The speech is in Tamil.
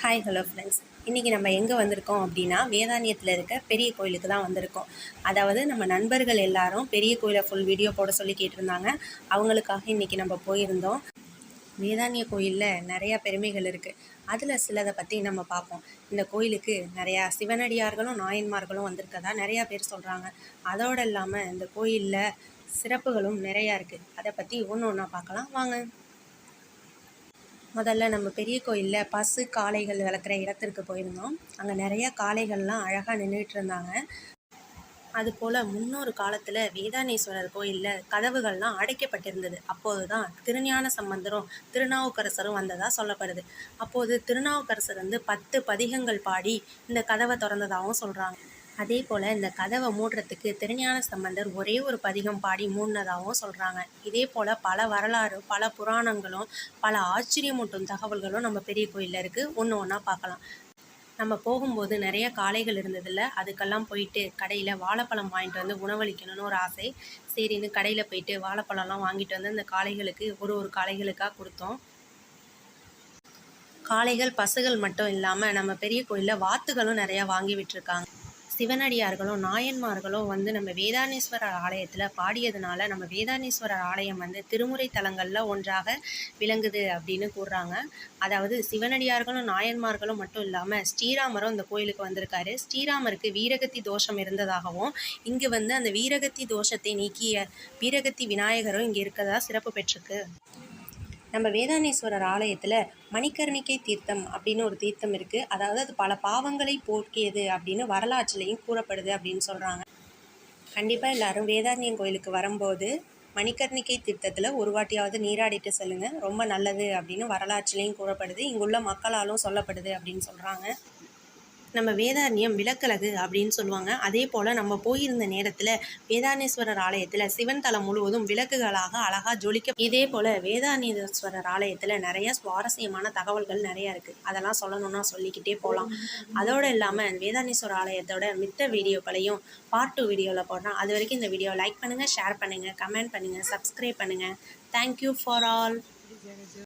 Hi hello friends. இன்றைக்கி நம்ம எங்கே வந்திருக்கோம் அப்படின்னா வேதாரண்யத்தில் இருக்க பெரிய கோயிலுக்கு தான் வந்திருக்கோம். அதாவது நம்ம நண்பர்கள் எல்லாரும் பெரிய கோயிலை ஃபுல் வீடியோ போட சொல்லி கேட்டிருந்தாங்க. அவங்களுக்காக இன்றைக்கி நம்ம போயிருந்தோம். வேதாரண்ய கோயிலில் நிறையா பெருமைகள் இருக்குது. அதில் சிலதை பற்றி நம்ம பார்ப்போம். இந்த கோயிலுக்கு நிறையா சிவனடியார்களும் நாயன்மார்களும் வந்திருக்கதா நிறையா பேர் சொல்கிறாங்க. அதோடு இல்லாமல் இந்த கோயிலில் சிறப்புகளும் நிறையா இருக்குது. அதை பற்றி ஒன்று ஒன்றா பார்க்கலாம் வாங்க. முதல்ல நம்ம பெரிய கோயிலில் பசு காளைகள் வளர்க்குற இடத்திற்கு போயிருந்தோம். அங்கே நிறையா காளைகள்லாம் அழகாக நின்றுட்டு இருந்தாங்க. அதுபோல் முன்னொரு காலத்தில் வேதாரண்யேஸ்வரர் கோயிலில் கதவுகள்லாம் அடைக்கப்பட்டிருந்தது. அப்போது தான் திருஞான சம்பந்தரும் திருநாவுக்கரசரும் வந்ததாக சொல்லப்படுது. அப்போது திருநாவுக்கரசர் 10 பதிகங்கள் பாடி இந்த கதவை திறந்ததாகவும் சொல்கிறாங்க. அதே போல் இந்த கதவை மூடுறதுக்கு திருஞான சம்பந்தர் ஒரே ஒரு பதிகம் பாடி மூடினதாகவும் சொல்கிறாங்க. இதே போல் பல வரலாறு, பல புராணங்களும், பல ஆச்சரியமூட்டும் தகவல்களும் நம்ம பெரிய கோயிலில் இருக்குது. ஒன்று ஒன்றா பார்க்கலாம். நம்ம போகும்போது நிறைய காளைகள் இருந்ததில்ல, அதுக்கெல்லாம் போயிட்டு கடையில் வாழைப்பழம் வாங்கிட்டு வந்து உணவளிக்கணும்னு ஒரு ஆசை. சரின்னு கடையில் போயிட்டு வாழைப்பழம்லாம் வாங்கிட்டு வந்து அந்த காளைகளுக்கு ஒரு காளைகளுக்காக கொடுத்தோம். காளைகள் பசுகள் மட்டும் இல்லாமல் நம்ம பெரிய கோயிலில் வாத்துகளும் நிறையா வாங்கி விட்டுருக்காங்க. சிவனடியார்களும் நாயன்மார்களும் நம்ம வேதாரண்யேஸ்வரர் ஆலயத்தில் பாடியதுனால நம்ம வேதாரண்யேஸ்வரர் ஆலயம் திருமுறை தலங்களில் ஒன்றாக விளங்குது அப்படின்னு கூறுறாங்க. அதாவது சிவனடியார்களும் நாயன்மார்களும் மட்டும் இல்லாமல் ஸ்ரீராமரும் இந்த கோயிலுக்கு வந்திருக்காரு. ஸ்ரீராமருக்கு வீரகத்தி தோஷம் இருந்ததாகவும் இங்கு அந்த வீரகத்தி தோஷத்தை நீக்கிய வீரகத்தி விநாயகரும் இங்கே இருக்கதா சிறப்பு பெற்றிருக்கு. நம்ம வேதாரண்யேஸ்வரர் ஆலயத்தில் மணிக்கர்ணிகை தீர்த்தம் அப்படின்னு ஒரு தீர்த்தம் இருக்குது. அதாவது அது பல பாவங்களை போக்கியது அப்படின்னு வரலாற்றிலையும் கூறப்படுது அப்படின்னு சொல்கிறாங்க. கண்டிப்பாக எல்லாரும் வேதாரண்யம் கோயிலுக்கு வரும்போது மணிக்கர்ணிகை தீர்த்தத்தில் ஒரு வாட்டியாவது நீராடிட்டு செல்லுங்கள். ரொம்ப நல்லது அப்படின்னு வரலாற்றிலையும் கூறப்படுது. இங்குள்ள மக்களாலும் சொல்லப்படுது அப்படின்னு சொல்கிறாங்க. நம்ம வேதாரண்யம் விளக்கழகு அப்படின்னு சொல்லுவாங்க. அதே போல் நம்ம போயிருந்த நேரத்தில் வேதாரண்யேஸ்வரர் ஆலயத்தில் சிவன் தலம் முழுவதும் விளக்குகளாக அழகாக ஜொலிக்க. இதே போல் வேதாரண்யேஸ்வரர் ஆலயத்தில் நிறைய சுவாரஸ்யமான தகவல்கள் நிறையா இருக்குது. அதெல்லாம் சொல்லணும்னா சொல்லிக்கிட்டே போகலாம். அதோடு இல்லாமல் வேதாரண்யேஸ்வரர் ஆலயத்தோட மித்த வீடியோக்களையும் பார்ட் 2 வீடியோவில் போடுறேன். அது வரைக்கும் இந்த வீடியோ லைக் பண்ணுங்கள், ஷேர் பண்ணுங்கள், கமெண்ட் பண்ணுங்கள், சப்ஸ்கிரைப் பண்ணுங்கள். Thank you for all.